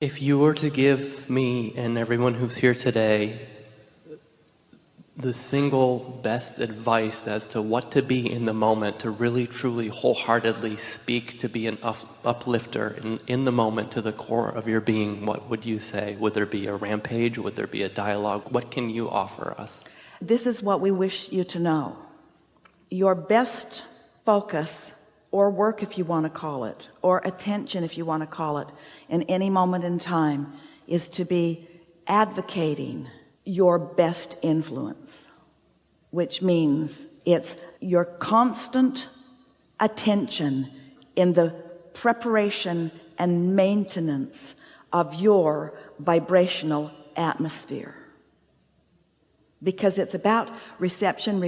If you were to give me and everyone who's here today the single best advice as to what to be in the moment, to really, truly, wholeheartedly speak, to be an uplifter in the moment to the core of your being, what would you say? Would there be a rampage? Would there be a dialogue? What can you offer us? This is what we wish you to know. Your best focus, or work if you want to call it, or attention if you want to call it, in any moment in time, is to be advocating your best influence, which means it's your constant attention in the preparation and maintenance of your vibrational atmosphere, because it's about reception,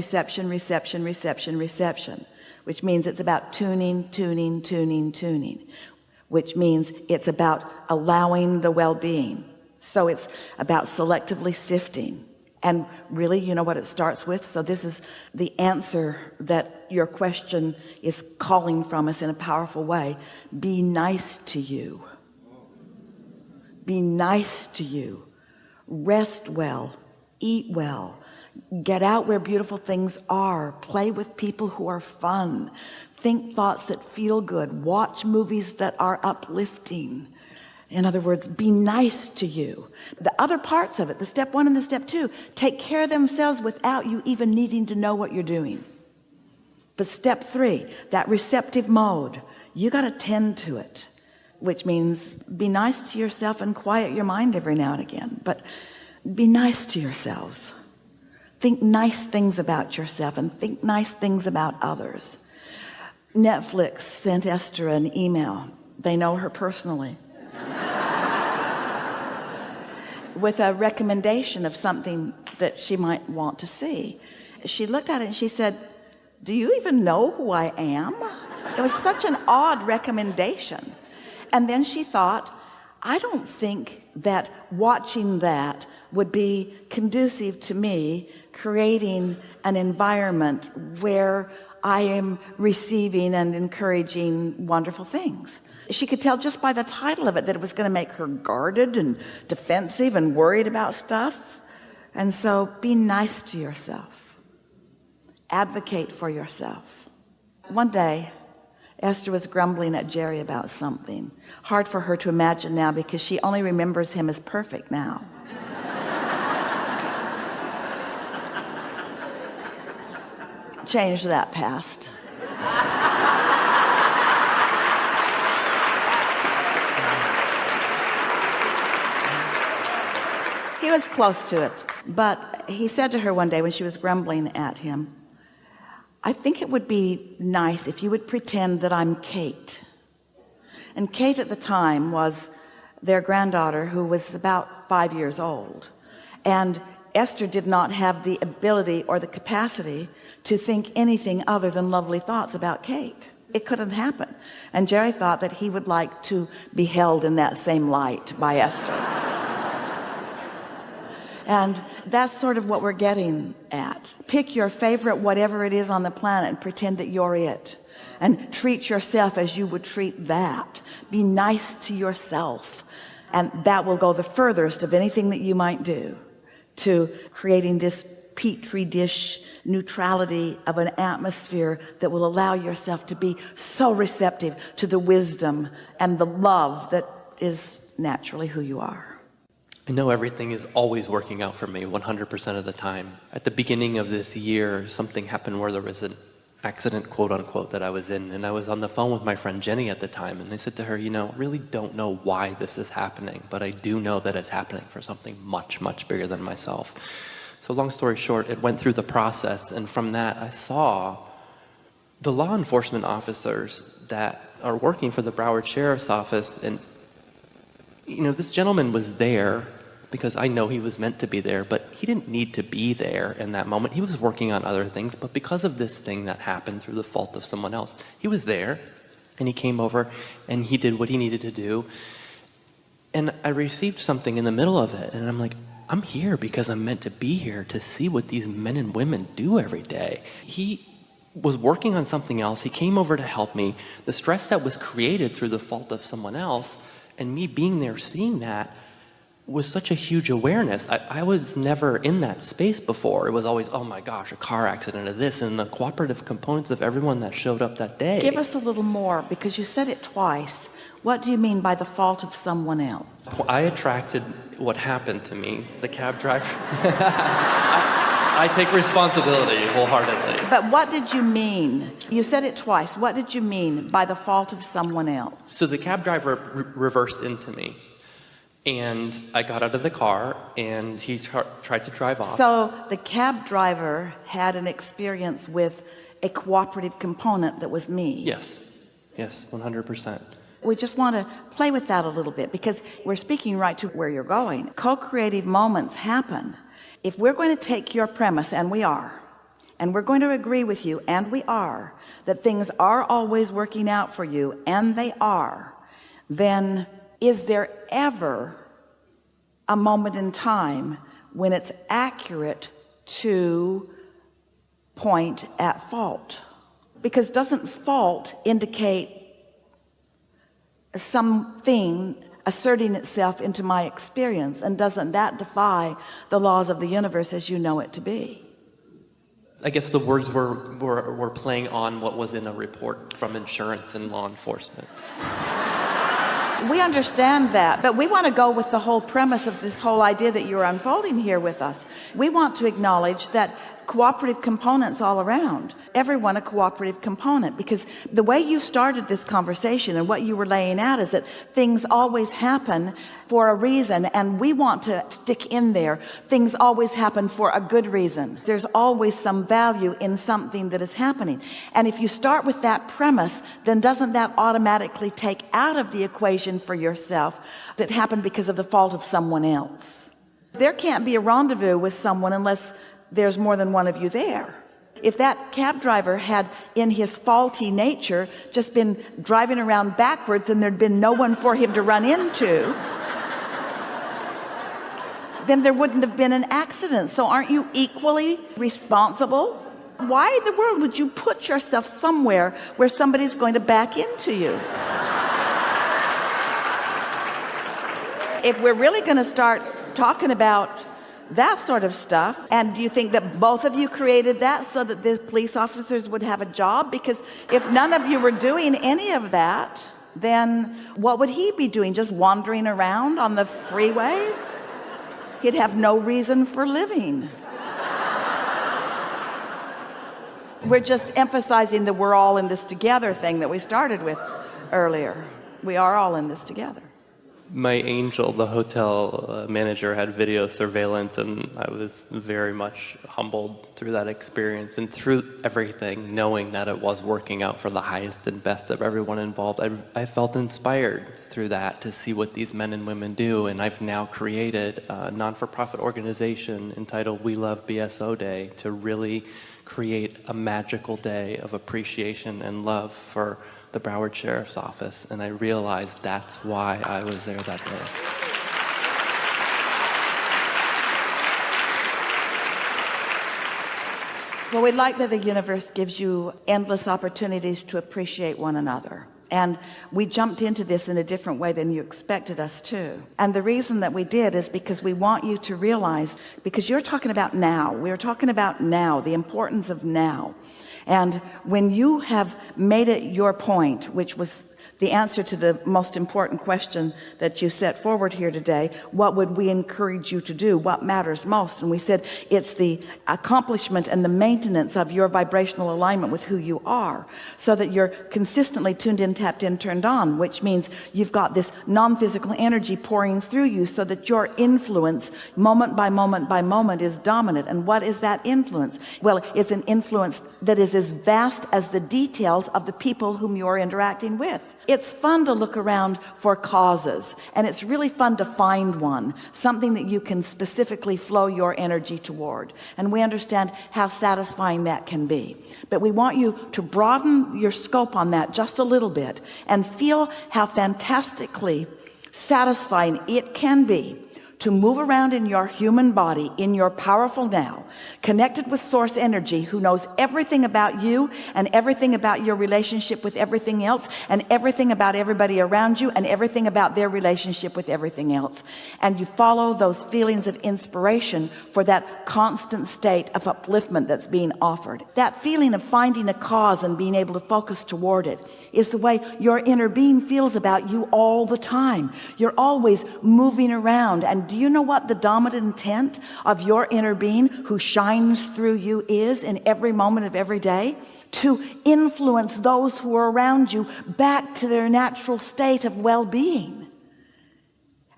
which means it's about tuning, which means it's about allowing the well-being. So it's about selectively sifting. And really, you know what it starts with? So this is the answer that your question is calling from us in a powerful way. Be nice to you. Be nice to you. Rest well. Eat well. Get out where beautiful things are. Play with people who are fun. Think thoughts that feel good. Watch movies that are uplifting. In other words, be nice to you. The other parts of it, the step 1 and the step 2, take care of themselves without you even needing to know what you're doing. But step 3, that receptive mode, you got to tend to it, which means be nice to yourself and quiet your mind every now and again. But be nice to yourselves. Think nice things about yourself and think nice things about others. Netflix sent Esther an email. They know her personally. With a recommendation of something that she might want to see. She looked at it and she said, "Do you even know who I am?" It was such an odd recommendation. And then she thought, I don't think that watching that would be conducive to me creating an environment where I am receiving and encouraging wonderful things. She could tell just by the title of it that it was going to make her guarded and defensive and worried about stuff. And so be nice to yourself. Advocate for yourself. One day, Esther was grumbling at Jerry about something. Hard for her to imagine now because she only remembers him as perfect now. Change that past. He was close to it, but he said to her one day when she was grumbling at him, "I think it would be nice if you would pretend that I'm Kate." And Kate at the time was their granddaughter, who was about 5 years old. And Esther did not have the ability or the capacity to think anything other than lovely thoughts about Kate. It couldn't happen. And Jerry thought that he would like to be held in that same light by Esther. And that's sort of what we're getting at. Pick your favorite whatever it is on the planet and pretend that you're it. And treat yourself as you would treat that. Be nice to yourself. And that will go the furthest of anything that you might do to creating this petri dish neutrality of an atmosphere that will allow yourself to be so receptive to the wisdom and the love that is naturally who you are. I know everything is always working out for me 100% of the time. At the beginning of this year, something happened where there was an accident, quote unquote, that I was in, and I was on the phone with my friend Jenny at the time, and I said to her, really don't know why this is happening, but I do know that it's happening for something much, much bigger than myself. So long story short, it went through the process, and from that I saw the law enforcement officers that are working for the Broward Sheriff's Office, and this gentleman was there because I know he was meant to be there, but he didn't need to be there in that moment. He was working on other things, but because of this thing that happened through the fault of someone else, he was there, and he came over, and he did what he needed to do. And I received something in the middle of it, and I'm like, I'm here because I'm meant to be here to see what these men and women do every day. He was working on something else. He came over to help me. The stress that was created through the fault of someone else, And me being there, seeing that, was such a huge awareness. I was never in that space before. It was always, oh my gosh, a car accident or this, and the cooperative components of everyone that showed up that day. Give us a little more, because you said it twice. What do you mean by the fault of someone else? I attracted what happened to me, the cab driver. I take responsibility wholeheartedly. But what did you mean? You said it twice. What did you mean by the fault of someone else? So the cab driver reversed into me. And I got out of the car, and he tried to drive off. So the cab driver had an experience with a cooperative component that was me. Yes, 100%. We just want to play with that a little bit, because we're speaking right to where you're going. Co-creative moments happen. If we're going to take your premise, and we are, and we're going to agree with you, and we are, that things are always working out for you, and they are, then is there ever a moment in time when it's accurate to point at fault? Because doesn't fault indicate something asserting itself into my experience, and doesn't that defy the laws of the universe as you know it to be? I guess the words were playing on what was in a report from insurance and law enforcement. We understand that, but we want to go with the whole premise of this whole idea that you're unfolding here with us. We want to acknowledge that cooperative components all around, everyone a cooperative component, because the way you started this conversation and what you were laying out is that things always happen for a reason, and we want to stick in there, things always happen for a good reason. There's always some value in something that is happening. And if you start with that premise, then doesn't that automatically take out of the equation for yourself that happened because of the fault of someone else? There can't be a rendezvous with someone unless there's more than one of you there. If that cab driver had, in his faulty nature, just been driving around backwards and there'd been no one for him to run into, then there wouldn't have been an accident. So aren't you equally responsible? Why in the world would you put yourself somewhere where somebody's going to back into you? If we're really going to start talking about that sort of stuff, and do you think that both of you created that so that the police officers would have a job? Because if none of you were doing any of that, then what would he be doing? Just wandering around on the freeways? He'd have no reason for living. We're just emphasizing that we're all in this together thing that we started with earlier. We are all in this together. My angel, the hotel manager, had video surveillance, and I was very much humbled through that experience and through everything, knowing that it was working out for the highest and best of everyone involved. I felt inspired through that to see what these men and women do, and I've now created a non-for-profit organization entitled We Love BSO Day to really create a magical day of appreciation and love for the Broward Sheriff's Office, and I realized that's why I was there that day. Well, we like that the universe gives you endless opportunities to appreciate one another. And we jumped into this in a different way than you expected us to. And the reason that we did is because we want you to realize, because you're talking about now, we're talking about now, the importance of now. And when you have made it your point, which was the answer to the most important question that you set forward here today, what would we encourage you to do? What matters most? And we said it's the accomplishment and the maintenance of your vibrational alignment with who you are, so that you're consistently tuned in, tapped in, turned on, which means you've got this non-physical energy pouring through you so that your influence moment by moment by moment is dominant. And what is that influence? Well, it's an influence that is as vast as the details of the people whom you're interacting with. It's fun to look around for causes, and it's really fun to find one, something that you can specifically flow your energy toward. And we understand how satisfying that can be. But we want you to broaden your scope on that just a little bit and feel how fantastically satisfying it can be to move around in your human body, in your powerful now, connected with source energy, who knows everything about you and everything about your relationship with everything else and everything about everybody around you and everything about their relationship with everything else. And you follow those feelings of inspiration for that constant state of upliftment that's being offered. That feeling of finding a cause and being able to focus toward it is the way your inner being feels about you all the time. You're always moving around. And do you know what the dominant intent of your inner being, who shines through you, is in every moment of every day? To influence those who are around you back to their natural state of well-being.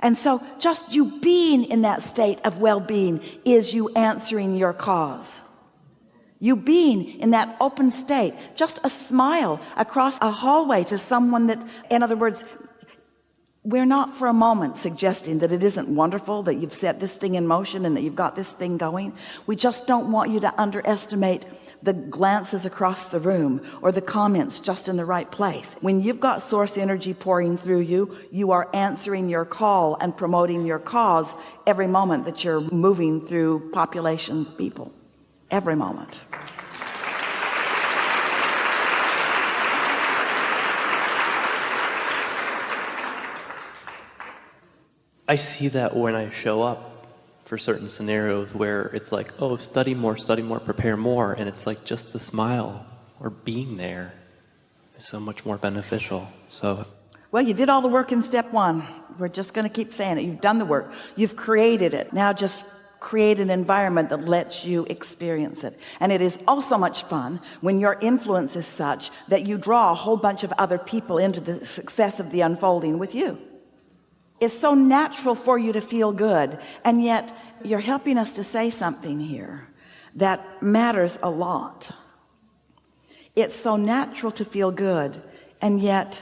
And so just you being in that state of well-being is you answering your cause. You being in that open state, just a smile across a hallway to someone that, in other words, we're not for a moment suggesting that it isn't wonderful that you've set this thing in motion and that you've got this thing going. We just don't want you to underestimate the glances across the room or the comments just in the right place. When you've got source energy pouring through you, you are answering your call and promoting your cause every moment that you're moving through population of people. Every moment. I see that when I show up for certain scenarios where it's like, oh, study more, prepare more. And it's like just the smile or being there is so much more beneficial. So, well, you did all the work in step one. We're just going to keep saying it. You've done the work. You've created it. Now just create an environment that lets you experience it. And it is also much fun when your influence is such that you draw a whole bunch of other people into the success of the unfolding with you. It's so natural for you to feel good, and yet you're helping us to say something here that matters a lot. It's so natural to feel good, and yet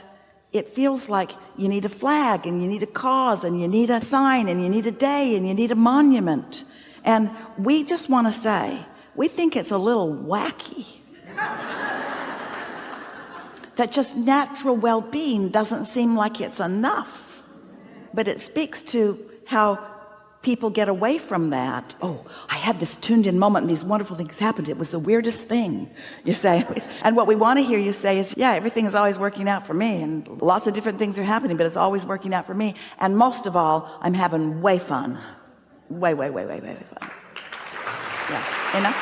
it feels like you need a flag and you need a cause and you need a sign and you need a day and you need a monument. And we just want to say, we think it's a little wacky that just natural well-being doesn't seem like it's enough. But it speaks to how people get away from that. Oh, I had this tuned in moment and these wonderful things happened. It was the weirdest thing, you say. And what we want to hear you say is, yeah, everything is always working out for me and lots of different things are happening, but it's always working out for me. And most of all, I'm having way fun. Way fun. Yeah, you know?